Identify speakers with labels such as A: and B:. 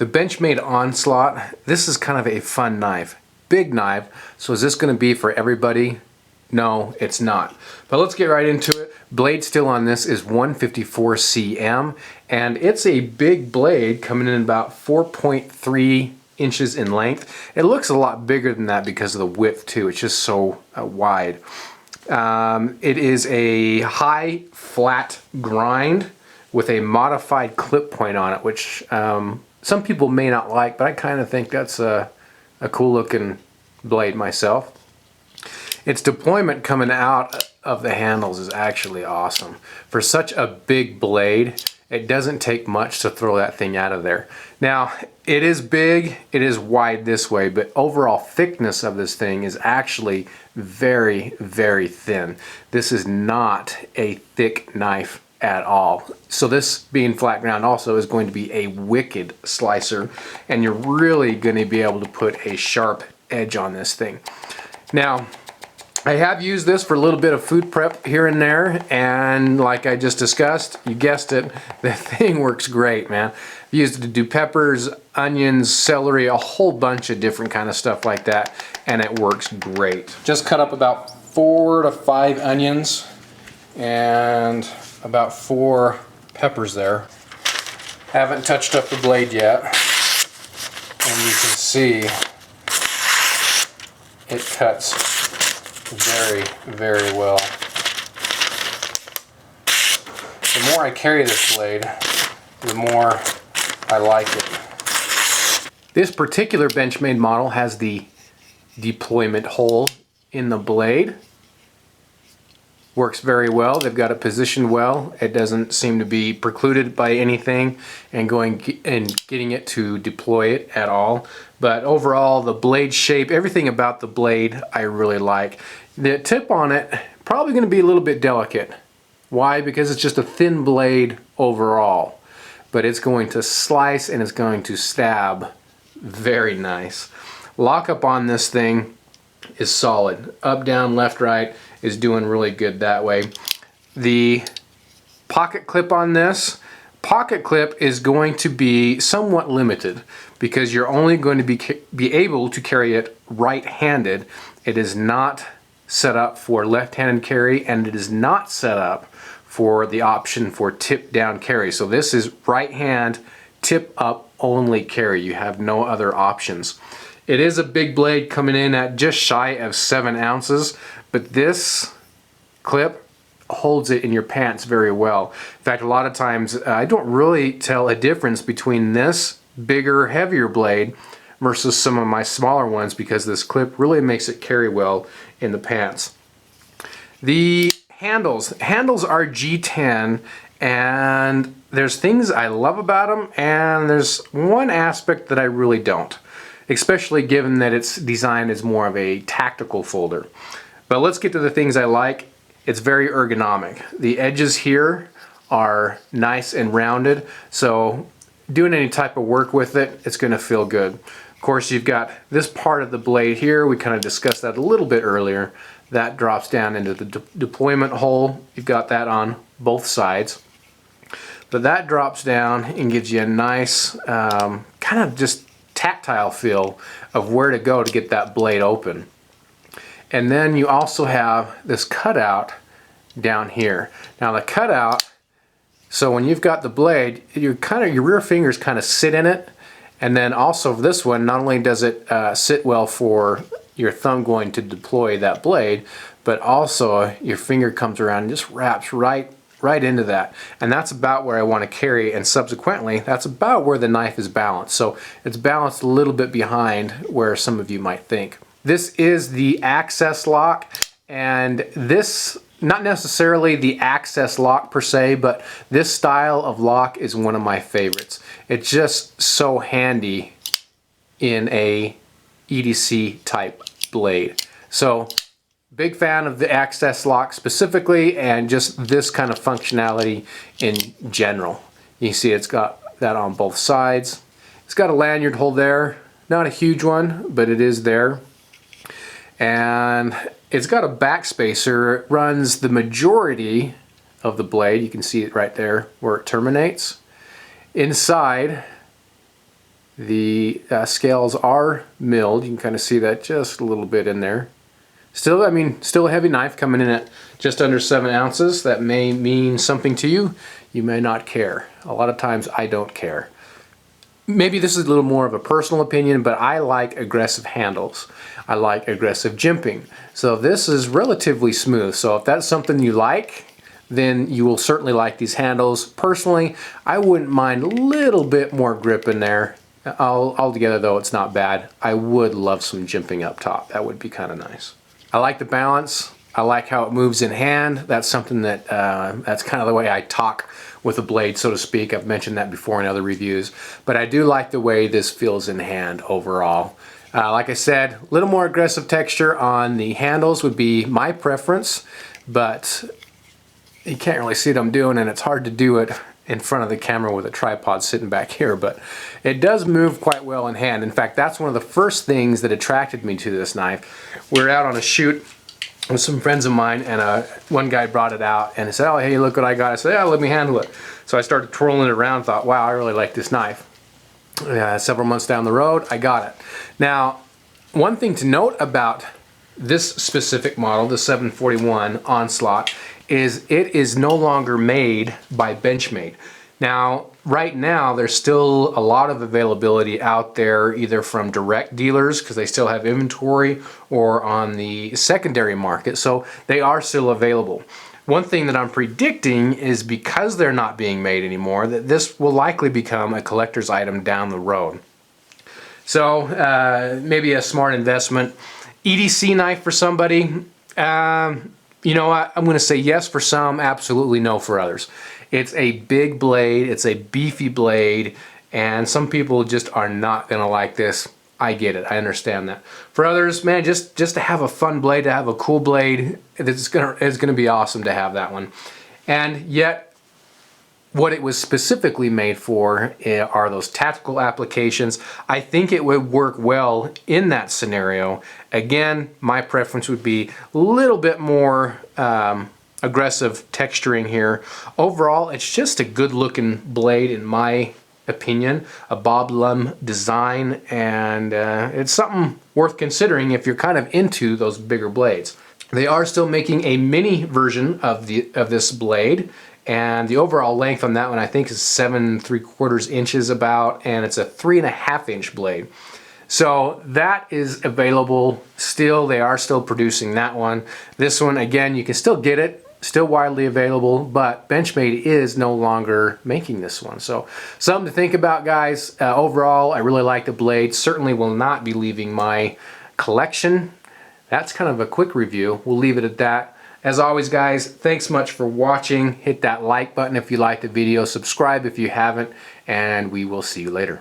A: The Benchmade Onslaught, this is kind of a fun knife. Big knife, so is this going to be for everybody? No, it's not. But let's get right into it. Blade steel on this is 154 cm, and it's a big blade coming in about 4.3 inches in length. It looks a lot bigger than that because of the width too. It's just so wide. It is a high flat grind with a modified clip point on it, which some people may not like, but I kind of think that's a cool looking blade myself. Its deployment coming out of the handles is actually awesome. For such a big blade, it doesn't take much to throw that thing out of there. Now, it is big, it is wide this way, but overall thickness of this thing is actually very, very thin. This is not a thick knife at all. So this being flat ground also is going to be a wicked slicer, and you're really going to be able to put a sharp edge on this thing. Now, I have used this for a little bit of food prep here and there, and like I just discussed, you guessed it, the thing works great, man. I've used it to do peppers, onions, celery, a whole bunch of different kind of stuff like that, and it works great. Just cut up about 4 to 5 onions and about 4 peppers there. Haven't touched up the blade yet, and you can see it cuts very, very well. The more I carry this blade, the more I like it. This particular Benchmade model has the deployment hole in the blade. Works very well. They've got it positioned well. It doesn't seem to be precluded by anything and getting it to deploy it at all. But overall, the blade shape, everything about the blade I really like. The tip on it, probably going to be a little bit delicate. Why? Because it's just a thin blade overall. But it's going to slice and it's going to stab very nice. Lockup on this thing is solid. Up, down, left, right is doing really good that way. The pocket clip on this, pocket clip is going to be somewhat limited because you're only going to be able to carry it right-handed. It is not set up for left-handed carry, and it is not set up for the option for tip down carry. So this is right hand, tip up only carry. You have no other options. It is a big blade coming in at just shy of 7 ounces, but this clip holds it in your pants very well. In fact, a lot of times I don't really tell a difference between this bigger, heavier blade versus some of my smaller ones because this clip really makes it carry well in the pants. The handles are G10, and there's things I love about them, and there's one aspect that I really don't, especially given that it's designed as more of a tactical folder. But let's get to the things I like. It's very ergonomic. The edges here are nice and rounded, so doing any type of work with it, it's going to feel good. Of course, you've got this part of the blade here. We kind of discussed that a little bit earlier. That drops down into the deployment hole. You've got that on both sides. But that drops down and gives you a nice kind of just tactile feel of where to go to get that blade open. And then you also have this cutout down here. Now the cutout, so when you've got the blade, your rear fingers kind of sit in it, and then also this one, not only does it sit well for your thumb going to deploy that blade, but also your finger comes around and just wraps right into that. And that's about where I want to carry, and subsequently that's about where the knife is balanced. So it's balanced a little bit behind where some of you might think. This is the access lock, and this, not necessarily the access lock per se, but this style of lock is one of my favorites. It's just so handy in a EDC type blade. So big fan of the access lock specifically, and just this kind of functionality in general. You can see it's got that on both sides. It's got a lanyard hole there, not a huge one, but it is there. And it's got a back spacer. It runs the majority of the blade. You can see it right there where it terminates. Inside The scales are milled. You can kind of see that just a little bit in there. Still, I mean, still a heavy knife coming in at just under 7 ounces. That may mean something to you. You may not care. A lot of times I don't care. Maybe this is a little more of a personal opinion, but I like aggressive handles. I like aggressive jimping. So this is relatively smooth. So if that's something you like, then you will certainly like these handles. Personally, I wouldn't mind a little bit more grip in there. Altogether though, it's not bad. I would love some jimping up top. That would be kind of nice. I like the balance. I like how it moves in hand. That's something that, that's kind of the way I talk with a blade, so to speak. I've mentioned that before in other reviews. But I do like the way this feels in hand overall. Like I said, a little more aggressive texture on the handles would be my preference, but you can't really see what I'm doing, and it's hard to do it in front of the camera with a tripod sitting back here, but it does move quite well in hand. In fact, that's one of the first things that attracted me to this knife. We were out on a shoot with some friends of mine, and one guy brought it out and he said, "Oh, hey, look what I got." I said, "Yeah, let me handle it." So I started twirling it around, thought, wow, I really like this knife. Several months down the road, I got it. Now, one thing to note about this specific model, the 741 Onslaught, is it is no longer made by Benchmade. Now, right now, there's still a lot of availability out there, either from direct dealers, because they still have inventory, or on the secondary market, so they are still available. One thing that I'm predicting is, because they're not being made anymore, that this will likely become a collector's item down the road. So, maybe a smart investment. EDC knife for somebody, you know what, I'm going to say yes for some, absolutely no for others. It's a big blade, it's a beefy blade, and some people just are not going to like this. I get it, I understand that. For others, man, just to have a fun blade, to have a cool blade, it's gonna be awesome to have that one. And yet, what it was specifically made for are those tactical applications. I think it would work well in that scenario. Again, my preference would be a little bit more aggressive texturing here. Overall, it's just a good looking blade in my opinion, a Bob Lum design, and it's something worth considering if you're kind of into those bigger blades. They are still making a mini version of this blade, and the overall length on that one I think is 7 3/4 inches about, and it's a 3.5 inch blade. So that is available still. They are still producing that one. This one, again, you can still get it, still widely available, but Benchmade is no longer making this one. So something to think about, guys. Overall, I really like the blade. Certainly will not be leaving my collection. That's kind of a quick review. We'll leave it at that. As always, guys, thanks much for watching. Hit that like button if you liked the video. Subscribe if you haven't, and we will see you later.